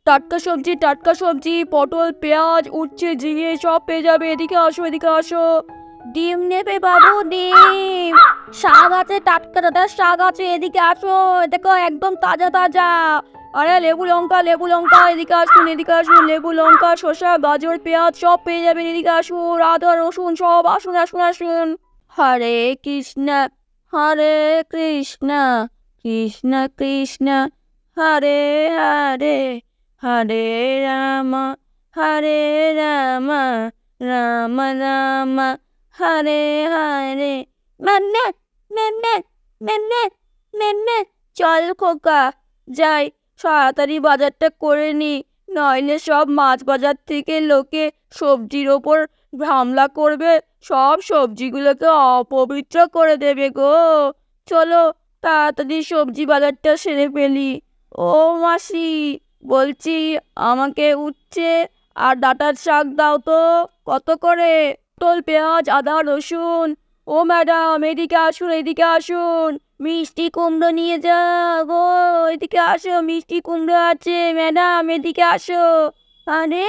টাটকা সবজি, পটল, পেঁয়াজ, উচ্ছে, ঝিঙে সব পেয়ে যাবে। এদিকে আসো, এদিকে আসো। ডিম নেবে বাবু, ডিম। শাক আছে, টাটকা টাটকা শাক আছে, এদিকে আসো। দেখো একদম তাজা তাজা। আরে লেবু লঙ্কা, এদিকে আসুন, এদিকে আসুন। লেবু, লঙ্কা, শসা, গাজর, পেঁয়াজ সব পেয়ে যাবেন। এদিকে আসুন। আদা, রসুন সব, আসুন আসুন আসুন। হরে কৃষ্ণ, হরে কৃষ্ণ, কৃষ্ণ কৃষ্ণ, হরে হরে, হরে রাম, হরে রাম, রাম রাম, হরে হরে। মেমে, মেমে, মেমে, মেমে। চল খোকা, যাই, তাড়াতাড়ি বাজারটা করে নি, নইলে সব মাছ বাজার থেকে লোকে সবজির ওপর হামলা করবে, সব সবজিগুলোকে অপবিত্র করে দেবে গো। চলো তাড়াতাড়ি সবজি বাজারটা সেরে ফেলি। ও মাসি, বলছি আমাকে উচ্ছে আর ডাঁটার শাক দাও তো। কত করে? পটল, পেঁয়াজ, আদা, রসুন। ও ম্যাডাম, এদিকে আসুন, এদিকে আসুন। মিষ্টি কুমড়ো নিয়ে যা গো। এদিকে আসো, মিষ্টি কুমড়ো আছে ম্যাডাম, এদিকে আসো। আরে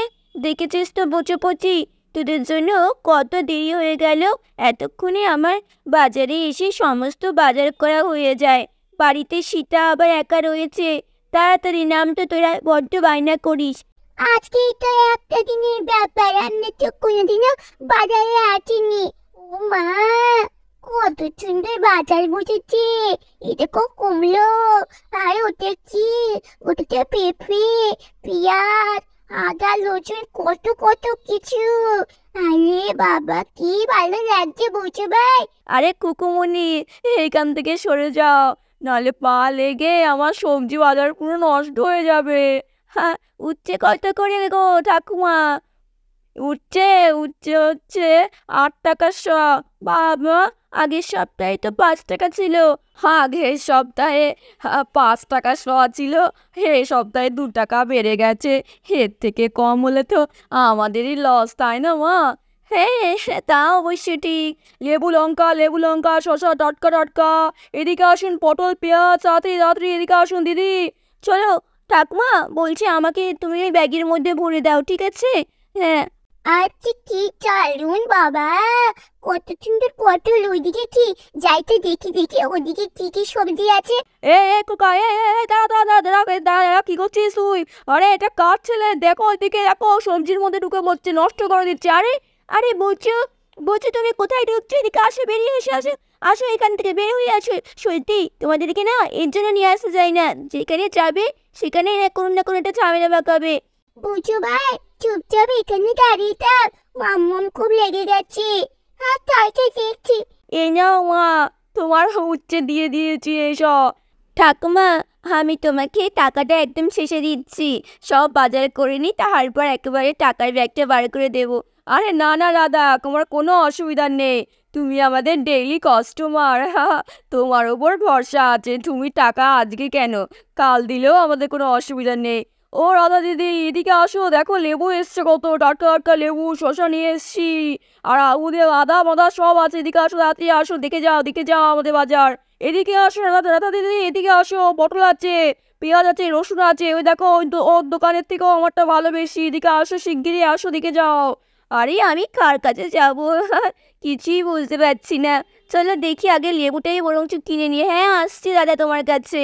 দেখেছিস তো বচপচি, তোদের জন্য কত দেরি হয়ে গেল। এতক্ষণে আমার বাজারে এসে সমস্ত বাজার করা হয়ে যায়। বাড়িতে সীতা আবার একা রয়েছে। তাড়াতাড়ি নাম তো, তোরা বড্ড বায়না করিস। আজকে তো একটা দিনের ব্যাপার, আমি তো কোনোদিনও বাজারে আসিনি। ও মা, কত সুন্দর বাজার বসেছে। এটা কুমড়ো, আর ওটা কি, ওটাতে পেঁপে, পেঁয়াজ, আদা, রসুন, কত কত কিছু। আরে বাবা, কি ভালো লাগছে বসে ভাই। আরে কুকুমনি, এইখান থেকে সরে যাও, নাহলে পা লেগে আমার সবজি বাজার পুরো নষ্ট হয়ে যাবে। হ্যাঁ, উচ্ছে কত করে গো ঠাকুমা? উচ্ছে, উচ্ছে হচ্ছে 8 টাকা শ। বাবা, আগের সপ্তাহে তো 5 টাকা ছিল। আগের সপ্তাহে 5 টাকা শ ছিল, এই সপ্তাহে 2 টাকা বেড়ে গেছে। এর থেকে কম হলে তো আমাদেরই লস, তাই না মা? হ্যাঁ, তা অবশ্য ঠিক। লেবু লঙ্কা, শসা টাটকা টাটকা। এদিকে আসুন, পটল, পেঁয়াজ, তাড়াতাড়ি তাড়াতাড়ি এদিকে আসুন দিদি। চলো ঠাকুমা, বলছি আমাকে তুমি ওই ব্যাগের মধ্যে ভরে দাও, ঠিক আছে? হ্যাঁ। আচ্ছা কি, চলুন বাবা। কত সুন্দর পটল, ওইদিকে কি, যাই তো দেখি দেখি ওদিকে কি কি সবজি আছে। খোকা, দাঁড়া দাঁড়া দাঁড়া দাঁড়া দাঁড়া, কি করছিস তুই? আরে এটা কার ছেলে? দেখো ওইদিকে, দেখো সবজির মধ্যে ঢুকে বসছে, নষ্ট করে দিচ্ছে। আরে আরে বলছো, বলছো তুমি কোথায় ঢুকছো? এদিকে আসো, বেরিয়ে এসে আসো, আসো এখান থেকে বের হয়ে আসো। সত্যি তোমাদেরকে না এর জন্য নিয়ে আসা যায় না, যেখানে যাবে সেখানে কোনো না কোনো একটা ঝামেলা পাকাবে। বুঝো ভাই, চুপচাপ এখানে দাঁড়িয়ে থাক, মাম্মাম খুব লেগে গেছে। আর তাই তো দেখছি। এই নাও মা, তোমার উচ্ছে দিয়ে দিয়েছি এসব। ঠাকুমা, আমি তোমাকে টাকাটা একদম শেষে দিচ্ছি, সব বাজার করে নি, তারপর একেবারে টাকার ব্যাগটা বার করে দেব। আরে না না দাদা, তোমার কোনো অসুবিধা নেই, তুমি আমাদের ডেইলি কাস্টমার। তোমার ওপর ভরসা আছে, তুমি টাকা আজকে কেন, কাল দিলেও আমাদের কোনো অসুবিধা নেই। ও রাধা দিদি, এদিকে আসো, দেখো লেবু এসছে কত, টাটকা টাটকা লেবু, শসা নিয়ে এসছি, আর ওদের আদা মাদা সব আছে। এদিকে আসো, তাড়াতাড়ি আসো, দেখে যাও আমাদের বাজার। এদিকে আসো রাধা দিদি, এদিকে আসো, পটল আছে, পেঁয়াজ আছে, রসুন আছে। ওই দেখো, ওর দোকানের থেকেও আমারটা ভালো বেশি। এদিকে আসো, শিগগিরই আসো, দিকে যাও। আরে আমি কার কাছে যাব? কিছুই বুঝতে পারছি না। চলো দেখি আগে লেবুটাই বরঞ্চ কিনে নিয়ে। হ্যাঁ আসছি দাদা তোমার কাছে।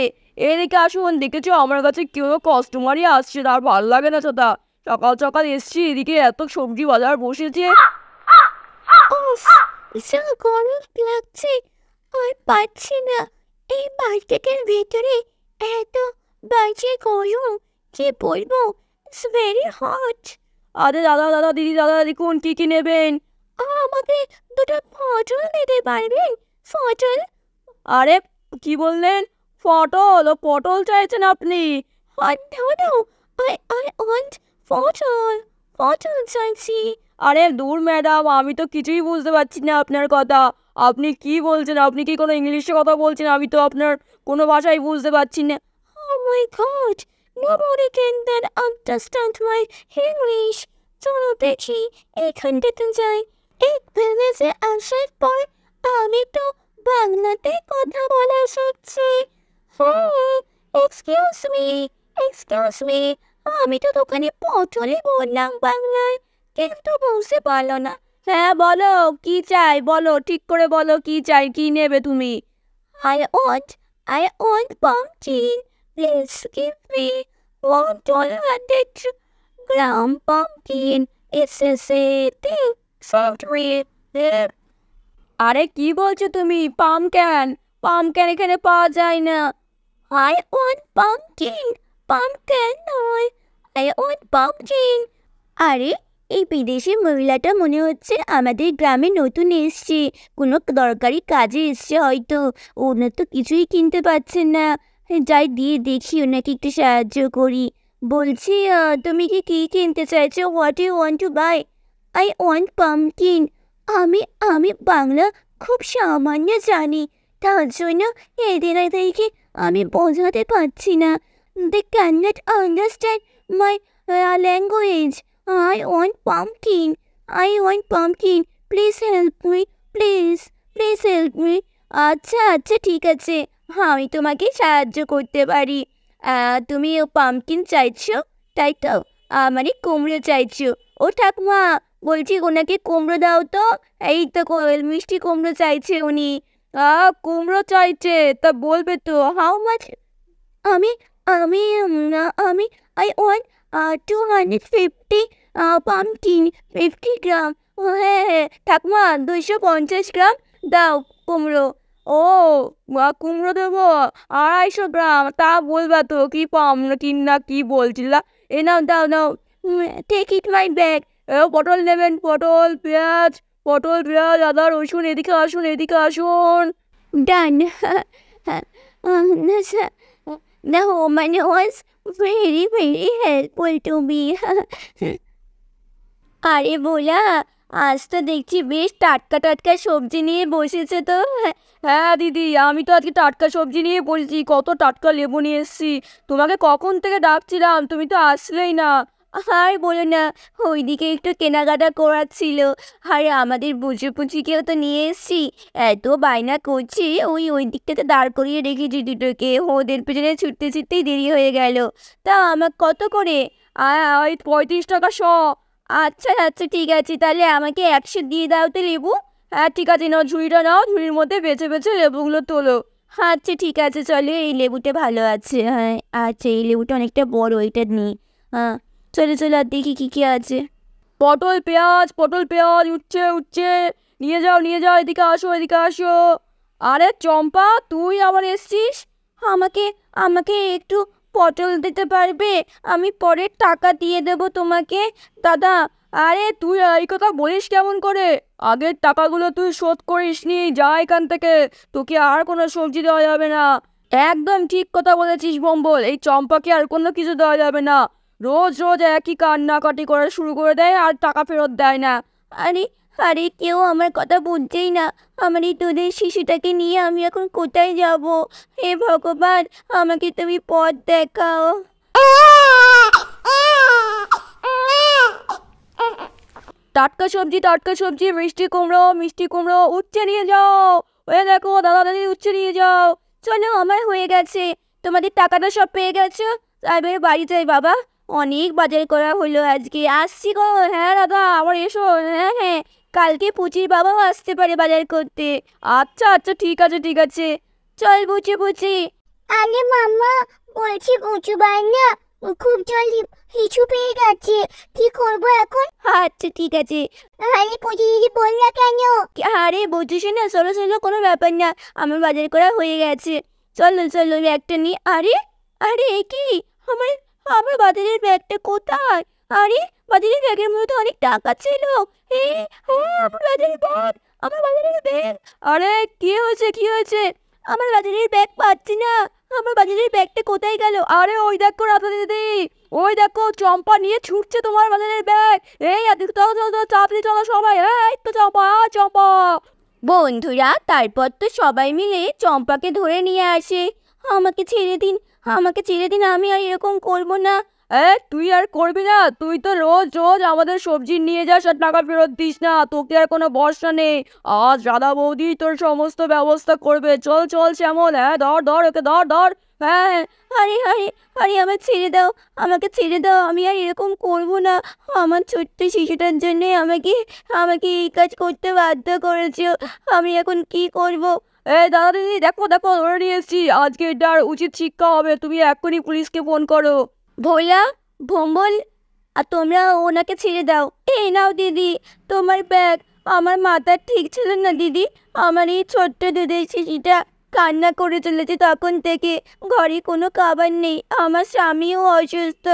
এদিকে আসুন, দেখেছো আমার কাছে কেউ কাস্টমারই আসছে, তার ভালো লাগে না দাদা। সকাল সকাল এসছি, এদিকে এত সবজি বাজার বসেছে। উফ, ভীষণ গরম লাগছে, আর পাচ্ছি না। এই মার্কেটের ভেতরে এত বাজে গরম, কি বলবো, ইটস ভেরি হট। আরে দাদা দাদা দিদি, দাদা দেখুন কি কি নেবেন। আমাকে দুটো পটল দিতে পারবেন? পটল? আরে কি বললেন? পটল? ও পটল চাইছেন আপনি? No, no, I want পটল, পটল চাইছি। আরে দূর ম্যাডাম, আমি তো কিছুই বুঝতে পারছি না আপনার কথা। আপনি কি বলছেন? আপনি কি কোনো ইংলিশে কথা বলছেন? আমি তো আপনার কোনো ভাষাই বুঝতে পারছি না। Oh my God, nobody can then understand my English. চলো দেখি এখানটাতে যাই। এক ভেবেছে আসার পর আমি তো বাংলাতে কথা বলা শিখছি। এক্সকিউজ মি, এক্সকিউজ মি, আমি তো দোকানে পটলই বললাম বাংলায়, কিন্তু বুঝতে পারলো না। হ্যাঁ বলো, কি চাই বলো, ঠিক করে বলো কি চাই, কি নেবে তুমি? I want, I want pumpkin. Please give me $100 pumpkin. It's a thing. Factory. আরে কি বলছো তুমি? পামক্যান, পামক্যান এখানে পাওয়া যায় না। I want pumpkin. পামক্যান নয়, I want pumpkin. আরে এই বিদেশি মহিলাটা মনে হচ্ছে আমাদের গ্রামে নতুন এসছে, কোনো দরকারি কাজে এসছে হয়তো। ওনার তো কিছুই কিনতে পারছেন না। যাই দিয়ে দেখি ওনাকে একটু সাহায্য করি। বলছি তুমি কি কিনতে চাইছো? What you want to buy? I want pumpkin. আমি আমি বাংলা খুব সামান্য জানি, তার জন্য এদেরকে আমি বোঝাতে পারছি না। They can not understand my language. I want pumpkin. I want pumpkin. Please help me. Please. Please help me. আচ্ছা আচ্ছা ঠিক আছে, আমি তোমাকে সাহায্য করতে পারি। তুমি পাম্পকিন চাইছো তাই তো? মানে কুমড়ো চাইছো? ও ঠাকুমা, বলছি ওনাকে কুমড়ো দাও তো। এই তো মিষ্টি কুমড়ো চাইছে উনি। কুমড়ো চাইছে তা বলবে তো হাউ মাচ? আমি আমি আমি আই ওয়ান্ট 250 পাম্পকিন, 50 গ্রাম। হ্যাঁ হ্যাঁ ঠাকুমা, 250 গ্রাম দাও কুমড়ো। ও কুমড়ো দেবো 250 গ্রাম, তা বলবা তো কি পাম্পকিন না কি বলছিলা? এ নাও দাও নাও, টেক ইট মাই ব্যাগ। পটল নেবেন? পটল, পেঁয়াজ, পটল, পেঁয়াজ, আদা, রসুন, এদিকে আসুন, এদিকে আসুন। ডান। The woman was very, very helpful to me. আরে ভোলা, আজ তো দেখছি বেশ টাটকা টাটকা সবজি নিয়ে বসেছে তো। হ্যাঁ দিদি, আমি তো আজকে টাটকা সবজি নিয়ে বসেছি, কত টাটকা লেবু নিয়ে এসেছি। তোমাকে কখন থেকে ডাকছিলাম, তুমি তো আসলেই না। আর বলো না, ওইদিকে একটু কেনাকাটা করার ছিল। আরে আমাদের বুঝে পুচিকেও তো নিয়ে এসেছি, এত বায়না করছি, ওই দিকটাতে দাঁড় করিয়ে রেখেছি দুটোকে, ওদের পেছনে ছুটতে ছুটতেই দেরি হয়ে গেল। তা আমার কত করে? ওই 35 টাকা শ। আচ্ছা আচ্ছা ঠিক আছে, তাহলে আমাকে 100 দিয়ে দাও তো লেবু। হ্যাঁ ঠিক আছে, নাও ঝুড়িটা নাও, ঝুড়ির মধ্যে বেছে বেছে লেবুগুলো তোলো। আচ্ছা ঠিক আছে, চলো এই লেবুটা ভালো আছে। হ্যাঁ আচ্ছা, এই লেবুটা অনেকটা বড়, এটা নিই। হ্যাঁ চলো চলো, আর দেখি কী আছে। পটল পেঁয়াজ, পটল পেঁয়াজ উঠছে উঠছে, নিয়ে যাও নিয়ে যাও, এদিকে আসো এদিকে আসো। আরে চম্পা, তুই আবার এসছিস? আমাকে আমাকে একটু পটল দিতে পারবে? আমি পরে টাকা দিয়ে দেবো তোমাকে। দাদা, আরে তুই এই কথা বলিস কেমন করে? আগের টাকাগুলো তুই শোধ করিস নি, যা এখান থেকে, তোকে আর কোনো সবজি দেওয়া যাবে না। একদম ঠিক কথা বলেছিস বম্বল, এই চম্পাকে আর কোনো কিছু দেওয়া যাবে না। রোজ রোজ একই কান্নাকাটি করা শুরু করে দেয় আর টাকা ফেরত দেয় না। আরে আরে কেউ আমার কথা বুঝছেই না। আমার এই দুধের শিশুটাকে নিয়ে আমি এখন কোথায় যাব? হে ভগবান, আমাকে তুমি পথ দেখাও। টাটকা সবজি, মিষ্টি কুমড়ো উচ্ছে নিয়ে যাও। ওই দেখো দাদা দাদি, উচ্ছে নিয়ে যাও। চলো, আমার হয়ে গেছে। তোমাদের টাকাটা সব পেয়ে গেছো? এবারে বাড়ি যাই বাবা, অনেক বাজার করা হলো আজকে। আসছি গো। হ্যাঁ দাদা, আবার এসো। হ্যাঁ হ্যাঁ, কালকে পুচির বাবাও আসতে পারে বাজার করতে। আচ্ছা আচ্ছা ঠিক আছে ঠিক আছে, চল বুচি বুচি। আরে মামা, বলছি উঁচু না, খুব জল হিচু পেয়ে গেছে, কি করবো এখন? আচ্ছা ঠিক আছে। আরে পুচি দিদি বল না কেন? আরে বুঝিস না, চলো চলো, কোনো ব্যাপার না, আমার বাজার করা হয়ে গেছে। চলো চলো, ব্যাগটা নিয়ে। আরে আরে এ কি, আমার আমার বাজারের ব্যাগটা কোথায়? আরে বাজারের ব্যাগের মধ্যে তো অনেক টাকা ছিল। এ আমার বাজারের ব্যাগ, আমার বাজারের ব্যাগ। আরে কি হয়েছে কি হয়েছে? আমার বাজারের ব্যাগ পাচ্ছি না, আমার বাজারের ব্যাগটা কোথায় গেল? আরে ওই দেখো রাধা দিদি, ওই দেখো চম্পা নিয়ে ছুটছে তোমার বাজারের ব্যাগ। এই আদিক চলো চলো চলো, তাড়াতাড়ি চলো সবাই। এই তো চম্পা চম্পা। বন্ধুরা তারপর তো সবাই মিলে চম্পাকে ধরে নিয়ে আসে। আমাকে ছেড়ে দিন, আমাকে ছেড়ে দিন, আমি আর এরকম করবো না। তুই আর করবি না? তুই তো রোজ রোজ আমাদের সবজি নিয়ে যাস আর টাকা ফেরত দিস না, তোকে আর কোনো ভরসা নেই। আজ রাধা বৌদি তোর সমস্ত ব্যবস্থা করবে। চল চল শ্যামল, ধর ধর ওকে, ধর ধর, হ্যাঁ, আরে আরে আরে আমাকে ছেড়ে দাও, আমাকে ছেড়ে দাও, আমি আর এরকম করব না। আমার ছোট্ট শিশুটার জন্য আমাকে আমাকে এই কাজ করতে বাধ্য করেছো। আমি এখন কি করব? দাদা দিদি, দেখো দেখো ধরে নিয়ে এসেছি, আজকে এটার উচিত শিক্ষা হবে, তুমি এক্ষুনি পুলিশকে ফোন করো। ভোলা, ভম্বল, আর তোমরা ওনাকে ছেড়ে দাও। এই নাও দিদি তোমার ব্যাগ। আমার মাথা ঠিক ছিল না দিদি, আমার এই ছোট্ট দুধের শিশুটা কান্না করে চলেছে তখন থেকে। ঘরে কোনো খাবার নেই, আমার স্বামীও অসুস্থ,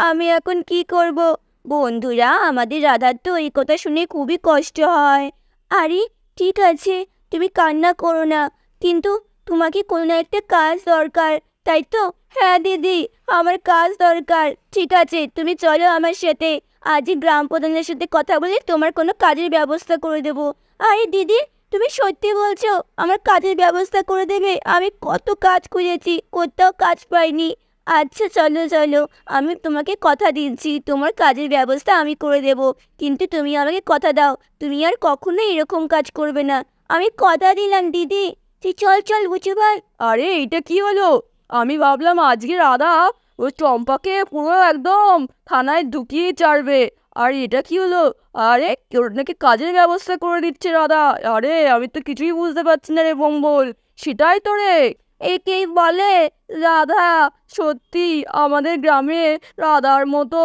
আমি এখন কি করব? বন্ধুরা, আমাদের রাধার তো এই কথা শুনে খুবই কষ্ট হয়। আরে ঠিক আছে, তুমি কান্না করো না, কিন্তু তোমাকে কোনো একটা কাজ দরকার, তাই তো? হ্যাঁ দিদি, আমার কাজ দরকার। ঠিক আছে, তুমি চলো আমার সাথে, আজই গ্রাম প্রধানের সাথে কথা বলে তোমার কোনো কাজের ব্যবস্থা করে দেবো। আরে দিদি, তুমি সত্যি বলছো আমার কাজের ব্যবস্থা করে দেবে? আমি কত কাজ খুঁজেছি, কোথাও কাজ পাইনি। আচ্ছা চলো চলো, আমি তোমাকে কথা দিচ্ছি, তোমার কাজের ব্যবস্থা আমি করে দেব। কিন্তু তুমি আমাকে কথা দাও, তুমি আর কখনো এরকম কাজ করবে না। আমি কথা দিলাম দিদি। চল চল বুঝু ভাই। আরে এটা কি হলো? আমি ভাবলাম আজকে রাধা ও চম্পাকে পুরো একদম থানায় ঢুকিয়ে ছাড়বে, আর এটা কি হলো? আরে কেউ নাকি কাজের ব্যবস্থা করে দিচ্ছে রাধা। আরে আমি তো কিছুই বুঝতে পারছি না রে বম্বল। সেটাই তো রে, একেই বলে রাধা। সত্যি আমাদের গ্রামে রাধার মতো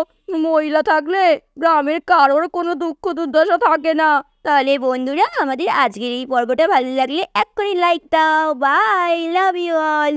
মহিলা থাকলে গ্রামের কারোর কোনো দুঃখ দুর্দশা থাকে না। তাহলে বন্ধুরা, আমাদের আজকের এই পর্বটা ভালো লাগলে এক্ষুনি লাইক দাও। Bye, love you all.